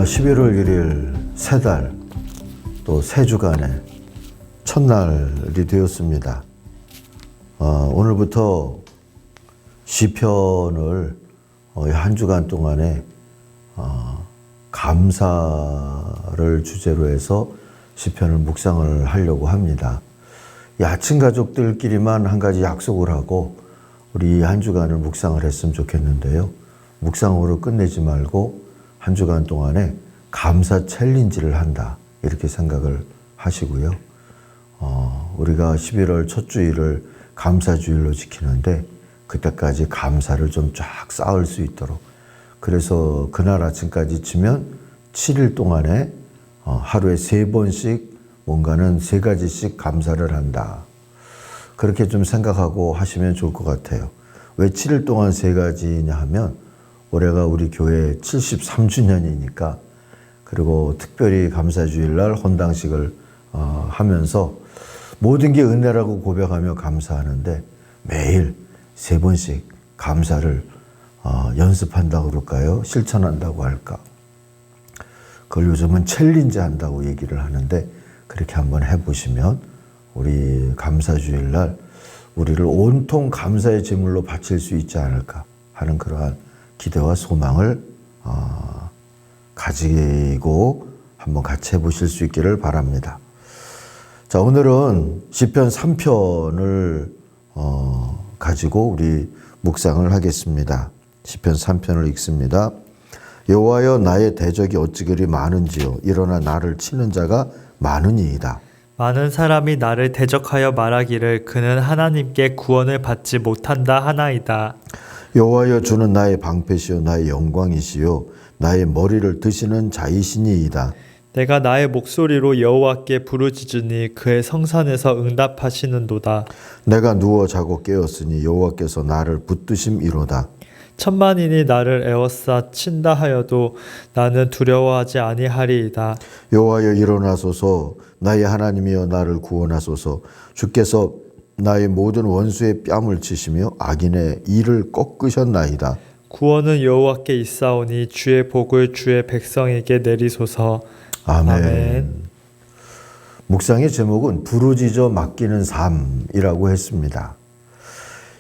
11월 1일 새 달, 또 새 주간의 첫날이 되었습니다. 오늘부터 시편을 한 주간 동안에 감사를 주제로 해서 시편을 묵상을 하려고 합니다. 이 아침 가족들끼리만 한 가지 약속을 하고 우리 한 주간을 묵상을 했으면 좋겠는데요. 묵상으로 끝내지 말고 한 주간 동안에 감사 챌린지를 한다, 이렇게 생각을 하시고요. 우리가 11월 첫 주일을 감사주일로 지키는데 그때까지 감사를 좀 쫙 쌓을 수 있도록, 그래서 그날 아침까지 치면 7일 동안에 하루에 3번씩 뭔가는 3가지씩 감사를 한다, 그렇게 좀 생각하고 하시면 좋을 것 같아요. 왜 7일 동안 3가지냐 하면 올해가 우리 교회 73주년이니까, 그리고 특별히 감사주일날 헌당식을 하면서 모든 게 은혜라고 고백하며 감사하는데 매일 3번씩 감사를 연습한다고 그럴까요? 실천한다고 할까? 그걸 요즘은 챌린지 한다고 얘기를 하는데, 그렇게 한번 해보시면 우리 감사주일날 우리를 온통 감사의 제물로 바칠 수 있지 않을까 하는 그러한 기대와 소망을 가지고 한번 같이 해보실 수 있기를 바랍니다. 자, 오늘은 시편 3편을 가지고 우리 묵상을 하겠습니다. 시편 3편을 읽습니다. 여호와여, 나의 대적이 어찌 그리 많은지요. 일어나 나를 치는 자가 많으니이다. 많은 사람이 나를 대적하여 말하기를 그는 하나님께 구원을 받지 못한다 하나이다. 여호와여, 주는 나의 방패시요 나의 영광이시요 나의 머리를 드시는 자이시니이다. 내가 나의 목소리로 여호와께 부르짖으니 그의 성산에서 응답하시는도다. 내가 누워 자고 깨었으니 여호와께서 나를 붙드심이로다. 천만인이 나를 에워싸 친다 하여도 나는 두려워하지 아니하리이다. 여호와여, 일어나소서. 나의 하나님이여, 나를 구원하소서. 주께서 나의 모든 원수의 뺨을 치시며 악인의 이를 꺾으셨나이다. 구원은 여호와께 있사오니 주의 복을 주의 백성에게 내리소서. 아멘. 아멘. 묵상의 제목은 부르짖어 맡기는 삶이라고 했습니다.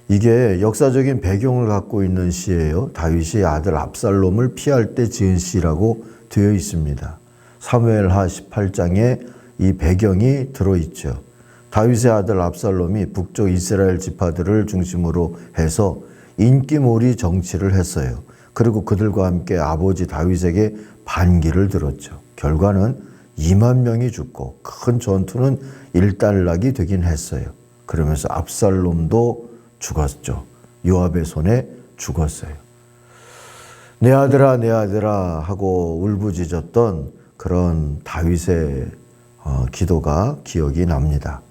이게 역사적인 배경을 갖고 있는 시예요. 다윗이 아들 압살롬을 피할 때 지은 시라고 되어 있습니다. 사무엘하 18장에 이 배경이 들어있죠. 다윗의 아들 압살롬이 북쪽 이스라엘 지파들을 중심으로 해서 인기몰이 정치를 했어요. 그리고 그들과 함께 아버지 다윗에게 반기를 들었죠. 결과는 2만 명이 죽고 큰 전투는 일단락이 되긴 했어요. 그러면서 압살롬도 죽었죠. 요압의 손에 죽었어요. 내 아들아, 내 아들아 하고 울부짖었던 그런 다윗의 기도가 기억이 납니다.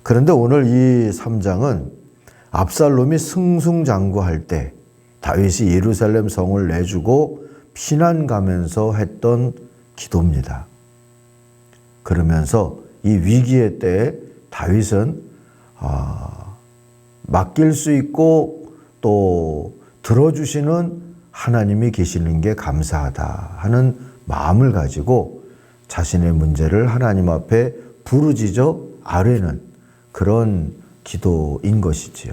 그런데 오늘 이 3장은 압살롬이 승승장구할 때 다윗이 예루살렘 성을 내주고 피난 가면서 했던 기도입니다. 그러면서 이 위기의 때에 다윗은 맡길 수 있고 또 들어주시는 하나님이 계시는 게 감사하다 하는 마음을 가지고 자신의 문제를 하나님 앞에 부르짖어 아뢰는 그런 기도인 것이지요.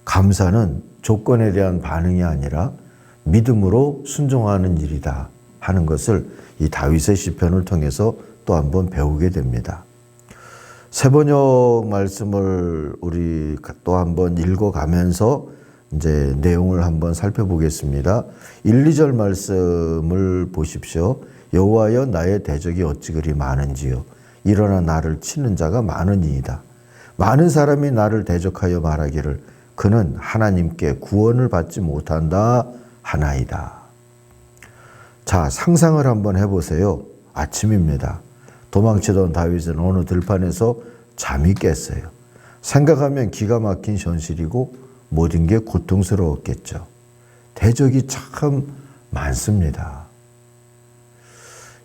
감사는 조건에 대한 반응이 아니라 믿음으로 순종하는 일이다 하는 것을 이 다윗의 시편을 통해서 또 한번 배우게 됩니다. 세번역 말씀을 우리 또 한번 읽어가면서 이제 내용을 한번 살펴보겠습니다. 1, 2절 말씀을 보십시오. 여호와여, 나의 대적이 어찌 그리 많은지요. 일어나 나를 치는 자가 많으니이다. 많은 사람이 나를 대적하여 말하기를 그는 하나님께 구원을 받지 못한다 하나이다. 자, 상상을 한번 해보세요. 아침입니다. 도망치던 다윗은 어느 들판에서 잠이 깼어요. 생각하면 기가 막힌 현실이고 모든 게 고통스러웠겠죠. 대적이 참 많습니다.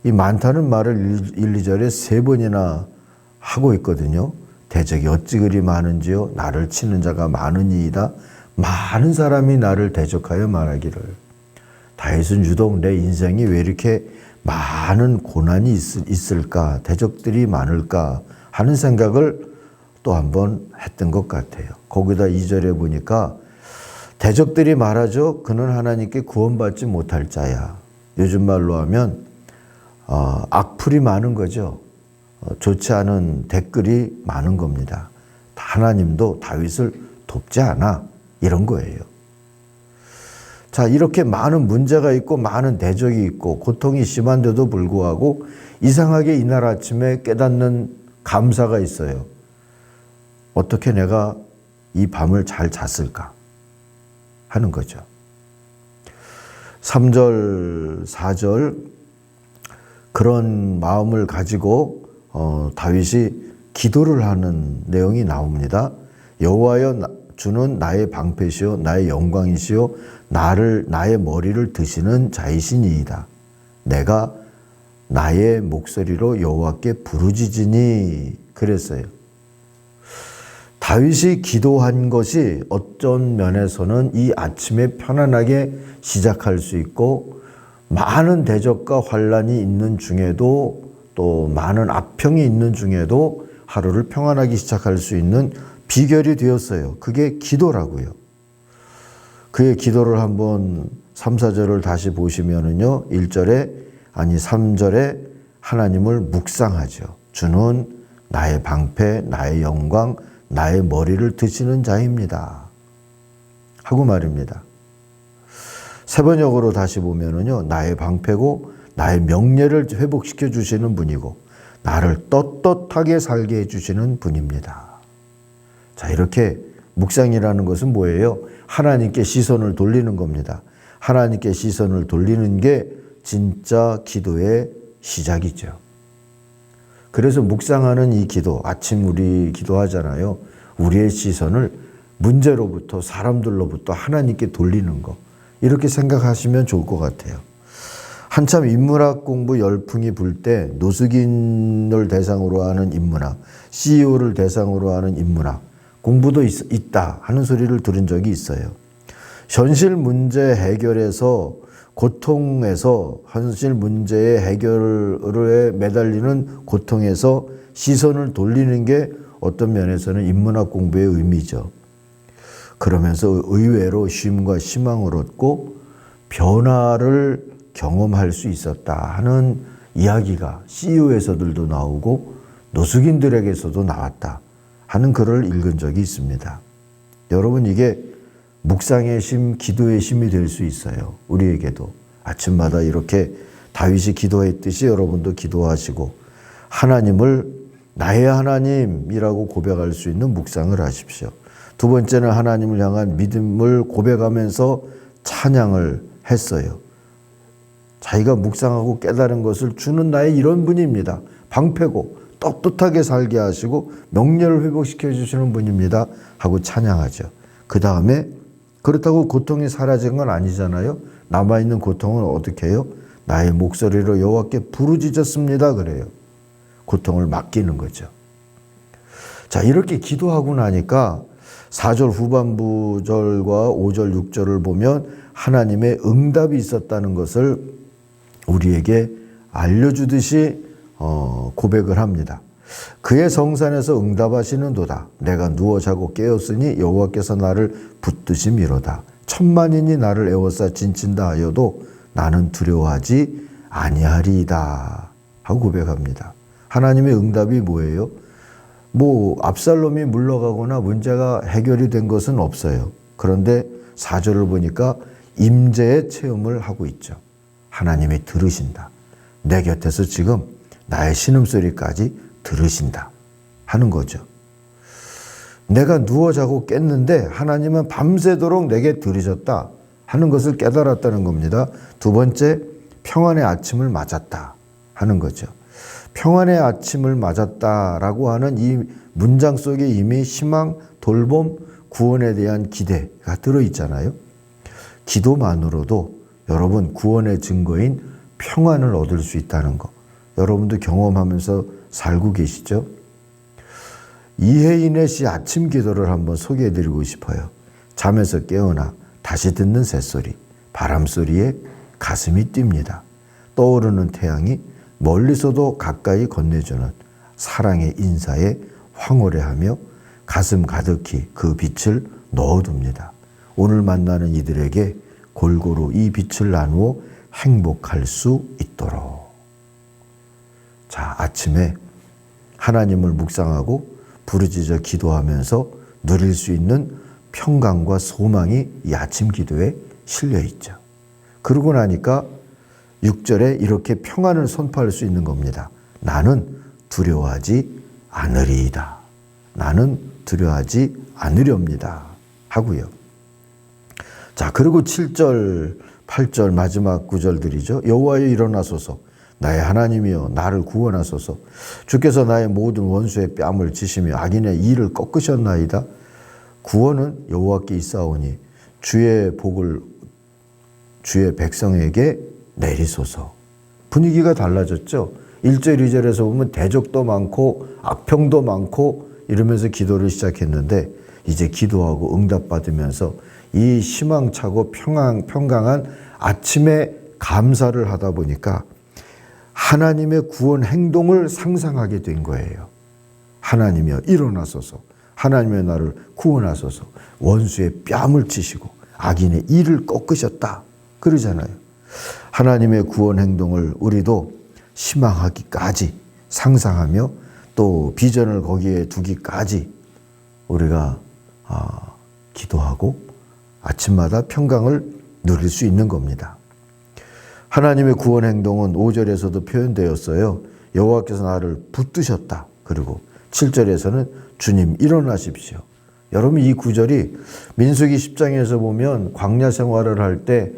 이 많다는 말을 1, 2절에 3번이나 하고 있거든요. 대적이 어찌 그리 많은지요. 나를 치는 자가 많으니이다. 많은 사람이 나를 대적하여 말하기를. 다윗은 유독 내 인생이 왜 이렇게 많은 고난이 있을까, 대적들이 많을까 하는 생각을 또 한번 했던 것 같아요. 거기다 2절에 보니까 대적들이 말하죠. 그는 하나님께 구원받지 못할 자야. 요즘 말로 하면 악플이 많은 거죠. 좋지 않은 댓글이 많은 겁니다. 하나님도 다윗을 돕지 않아. 이런 거예요. 자, 이렇게 많은 문제가 있고 많은 대적이 있고 고통이 심한데도 불구하고 이상하게 이날 아침에 깨닫는 감사가 있어요. 어떻게 내가 이 밤을 잘 잤을까 하는 거죠. 3절, 4절 그런 마음을 가지고 다윗이 기도를 하는 내용이 나옵니다. 여호와여 주는 나의 방패시요 나의 영광이시요 나의 머리를 드시는 자이시니이다. 내가 나의 목소리로 여호와께 부르짖으니 그랬어요. 다윗이 기도한 것이 어떤 면에서는 이 아침에 편안하게 시작할 수 있고 많은 대적과 환란이 있는 중에도 또 많은 악평이 있는 중에도 하루를 평안하게 시작할 수 있는 비결이 되었어요. 그게 기도라고요. 그의 기도를 한번 3, 4절을 다시 보시면은요. 3절에 하나님을 묵상하죠. 주는 나의 방패, 나의 영광, 나의 머리를 드시는 자입니다. 하고 말입니다. 세 번역으로 다시 보면은요. 나의 방패고 나의 명예를 회복시켜 주시는 분이고 나를 떳떳하게 살게 해 주시는 분입니다. 자, 이렇게 묵상이라는 것은 뭐예요? 하나님께 시선을 돌리는 겁니다. 하나님께 시선을 돌리는 게 진짜 기도의 시작이죠. 그래서 묵상하는 이 기도, 아침 우리 기도하잖아요. 우리의 시선을 문제로부터 사람들로부터 하나님께 돌리는 거. 이렇게 생각하시면 좋을 것 같아요. 한참 인문학 공부 열풍이 불 때 노숙인을 대상으로 하는 인문학, CEO를 대상으로 하는 인문학, 공부도 있다 하는 소리를 들은 적이 있어요. 현실 문제 해결에서 고통에서 현실 문제의 해결에 매달리는 고통에서 시선을 돌리는 게 어떤 면에서는 인문학 공부의 의미죠. 그러면서 의외로 쉼과 희망을 얻고 변화를 경험할 수 있었다 하는 이야기가 CEO에서들도 나오고 노숙인들에게서도 나왔다 하는 글을 읽은 적이 있습니다. 여러분, 이게 묵상의 심, 기도의 심이 될 수 있어요. 우리에게도 아침마다 이렇게 다윗이 기도했듯이 여러분도 기도하시고 하나님을 나의 하나님이라고 고백할 수 있는 묵상을 하십시오. 두 번째는 하나님을 향한 믿음을 고백하면서 찬양을 했어요. 자기가 묵상하고 깨달은 것을 주는 나의 이런 분입니다. 방패고 떳떳하게 살게 하시고 명예를 회복시켜 주시는 분입니다 하고 찬양하죠. 그 다음에 그렇다고 고통이 사라진 건 아니잖아요. 남아있는 고통은 어떻게 해요? 나의 목소리로 여호와께 부르짖었습니다 그래요. 고통을 맡기는 거죠. 자, 이렇게 기도하고 나니까 4절 후반부 절과 5절 6절을 보면 하나님의 응답이 있었다는 것을 우리에게 알려주듯이 고백을 합니다. 그의 성산에서 응답하시는도다. 내가 누워 자고 깨었으니 여호와께서 나를 붙드심이로다. 천만인이 나를 에워싸 진친다 하여도 나는 두려워하지 아니하리이다 하고 고백합니다. 하나님의 응답이 뭐예요? 압살롬이 물러가거나 문제가 해결이 된 것은 없어요. 그런데 4절을 보니까 임재의 체험을 하고 있죠. 하나님이 들으신다. 내 곁에서 지금 나의 신음소리까지 들으신다 하는 거죠. 내가 누워 자고 깼는데 하나님은 밤새도록 내게 들으셨다 하는 것을 깨달았다는 겁니다. 두 번째, 평안의 아침을 맞았다 하는 거죠. 평안의 아침을 맞았다라고 하는 이 문장 속에 이미 희망, 돌봄, 구원에 대한 기대가 들어있잖아요. 기도만으로도 여러분 구원의 증거인 평안을 얻을 수 있다는 거 여러분도 경험하면서 살고 계시죠? 이혜인의 시 아침 기도를 한번 소개해드리고 싶어요. 잠에서 깨어나 다시 듣는 새소리, 바람소리에 가슴이 뜁니다. 떠오르는 태양이 멀리서도 가까이 건네주는 사랑의 인사에 황홀해하며 가슴 가득히 그 빛을 넣어둡니다. 오늘 만나는 이들에게 골고루 이 빛을 나누어 행복할 수 있도록. 자, 아침에 하나님을 묵상하고 부르짖어 기도하면서 누릴 수 있는 평강과 소망이 이 아침 기도에 실려 있죠. 그러고 나니까 6절에 이렇게 평안을 선포할 수 있는 겁니다. 나는 두려워하지 않으리이다. 나는 두려워하지 않으렵니다. 하고요. 자, 그리고 7절, 8절 마지막 구절들이죠. 여호와여 일어나소서. 나의 하나님이여 나를 구원하소서. 주께서 나의 모든 원수의 뺨을 치시며 악인의 이를 꺾으셨나이다. 구원은 여호와께 있사오니 주의 복을 주의 백성에게 내리소서. 분위기가 달라졌죠. 1절, 2절에서 보면 대적도 많고 악평도 많고 이러면서 기도를 시작했는데 이제 기도하고 응답받으면서 이 희망차고 평강한 아침에 감사를 하다 보니까 하나님의 구원 행동을 상상하게 된 거예요. 하나님이여 일어나소서. 하나님의 나를 구원하소서. 원수의 뺨을 치시고 악인의 이를 꺾으셨다. 그러잖아요. 하나님의 구원 행동을 우리도 희망하기까지 상상하며 또 비전을 거기에 두기까지 우리가 기도하고 아침마다 평강을 누릴 수 있는 겁니다. 하나님의 구원 행동은 5절에서도 표현되었어요. 여호와께서 나를 붙드셨다. 그리고 7절에서는 주님 일어나십시오. 여러분 이 구절이 민수기 10장에서 보면 광야 생활을 할 때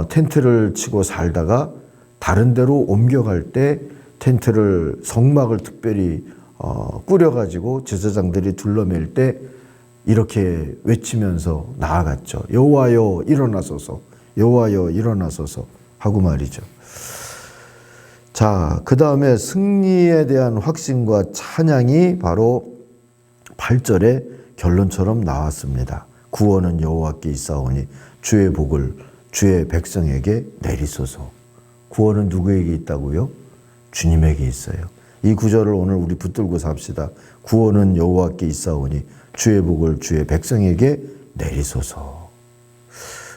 텐트를 치고 살다가 다른 데로 옮겨갈 때 텐트를 성막을 특별히 꾸려가지고 제사장들이 둘러맬 때 이렇게 외치면서 나아갔죠. 여호와여 일어나소서. 여호와여 일어나소서 하고 말이죠. 자, 그 다음에 승리에 대한 확신과 찬양이 바로 8절의 결론처럼 나왔습니다. 구원은 여호와께 있사오니 주의 복을 주의 백성에게 내리소서. 구원은 누구에게 있다고요? 주님에게 있어요. 이 구절을 오늘 우리 붙들고 삽시다. 구원은 여호와께 있사오니 주의 복을 주의 백성에게 내리소서.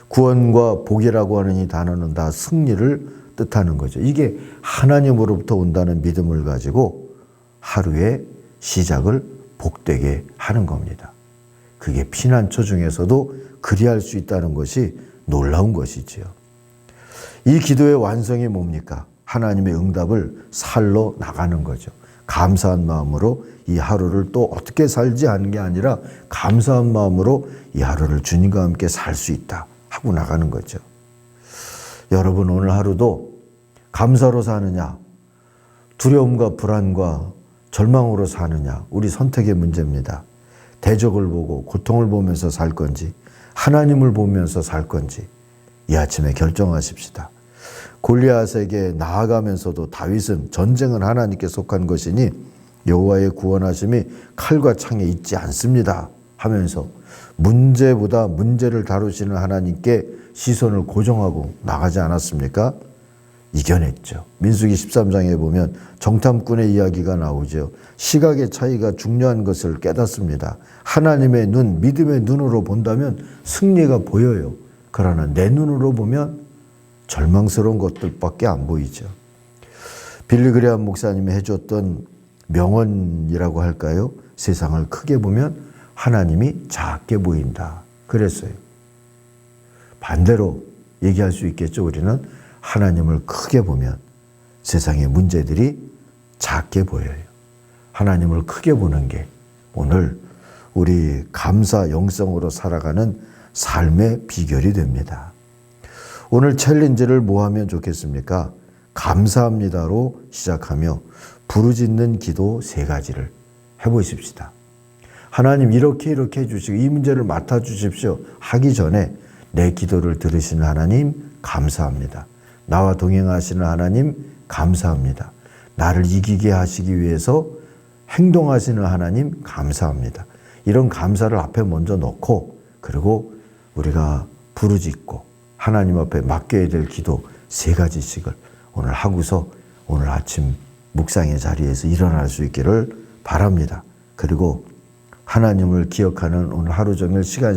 구원과 복이라고 하는 이 단어는 다 승리를 뜻하는 거죠. 이게 하나님으로부터 온다는 믿음을 가지고 하루의 시작을 복되게 하는 겁니다. 그게 피난처 중에서도 그리할 수 있다는 것이 놀라운 것이지요. 이 기도의 완성이 뭡니까? 하나님의 응답을 살러 나가는 거죠. 감사한 마음으로 이 하루를 또 어떻게 살지 하는 게 아니라 감사한 마음으로 이 하루를 주님과 함께 살 수 있다 하고 나가는 거죠. 여러분 오늘 하루도 감사로 사느냐, 두려움과 불안과 절망으로 사느냐, 우리 선택의 문제입니다. 대적을 보고 고통을 보면서 살 건지 하나님을 보면서 살 건지 이 아침에 결정하십시다. 골리앗에게 나아가면서도 다윗은 전쟁은 하나님께 속한 것이니 여호와의 구원하심이 칼과 창에 있지 않습니다 하면서 문제보다 문제를 다루시는 하나님께 시선을 고정하고 나가지 않았습니까? 이겨냈죠. 민수기 13장에 보면 정탐꾼의 이야기가 나오죠. 시각의 차이가 중요한 것을 깨닫습니다. 하나님의 눈, 믿음의 눈으로 본다면 승리가 보여요. 그러나 내 눈으로 보면 절망스러운 것들밖에 안 보이죠. 빌리 그레함 목사님이 해줬던 명언이라고 할까요? 세상을 크게 보면 하나님이 작게 보인다. 그랬어요. 반대로 얘기할 수 있겠죠. 우리는 하나님을 크게 보면 세상의 문제들이 작게 보여요. 하나님을 크게 보는 게 오늘 우리 감사 영성으로 살아가는 삶의 비결이 됩니다. 오늘 챌린지를 뭐 하면 좋겠습니까? 감사합니다로 시작하며 부르짖는 기도 3가지를 해보십시다. 하나님 이렇게 해주시고 이 문제를 맡아주십시오 하기 전에 내 기도를 들으시는 하나님 감사합니다. 나와 동행하시는 하나님 감사합니다. 나를 이기게 하시기 위해서 행동하시는 하나님 감사합니다. 이런 감사를 앞에 먼저 놓고 그리고 우리가 부르짖고 하나님 앞에 맡겨야 될 기도 3가지씩을 오늘 하고서 오늘 아침 묵상의 자리에서 일어날 수 있기를 바랍니다. 그리고 하나님을 기억하는 오늘 하루 종일 시간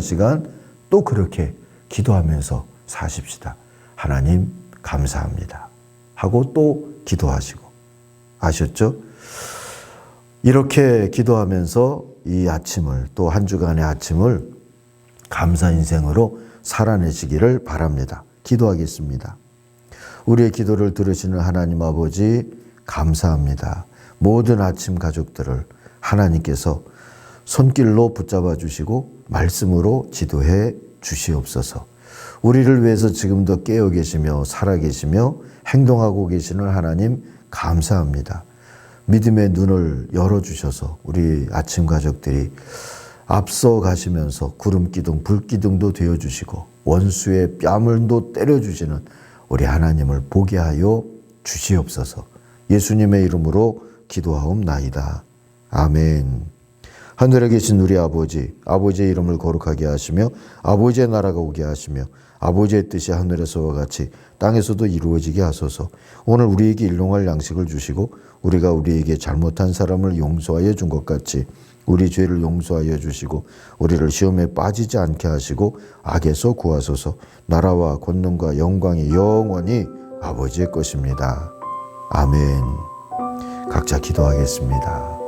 또 그렇게 기도하면서 사십시다. 하나님 감사합니다 하고 또 기도하시고, 아셨죠? 이렇게 기도하면서 이 아침을, 또 한 주간의 아침을 감사 인생으로 살아내시기를 바랍니다. 기도하겠습니다. 우리의 기도를 들으시는 하나님 아버지 감사합니다. 모든 아침 가족들을 하나님께서 손길로 붙잡아 주시고 말씀으로 지도해 주시옵소서. 우리를 위해서 지금도 깨어 계시며 살아 계시며 행동하고 계시는 하나님 감사합니다. 믿음의 눈을 열어주셔서 우리 아침 가족들이 앞서 가시면서 구름기둥, 불기둥도 되어주시고 원수의 뺨을도 때려주시는 우리 하나님을 보게 하여 주시옵소서. 예수님의 이름으로 기도하옵나이다. 아멘. 하늘에 계신 우리 아버지, 아버지의 이름을 거룩하게 하시며 아버지의 나라가 오게 하시며 아버지의 뜻이 하늘에서와 같이 땅에서도 이루어지게 하소서. 오늘 우리에게 일용할 양식을 주시고 우리가 우리에게 잘못한 사람을 용서하여 준 것 같이 우리 죄를 용서하여 주시고 우리를 시험에 빠지지 않게 하시고 악에서 구하소서. 나라와 권능과 영광이 영원히 아버지의 것입니다. 아멘. 각자 기도하겠습니다.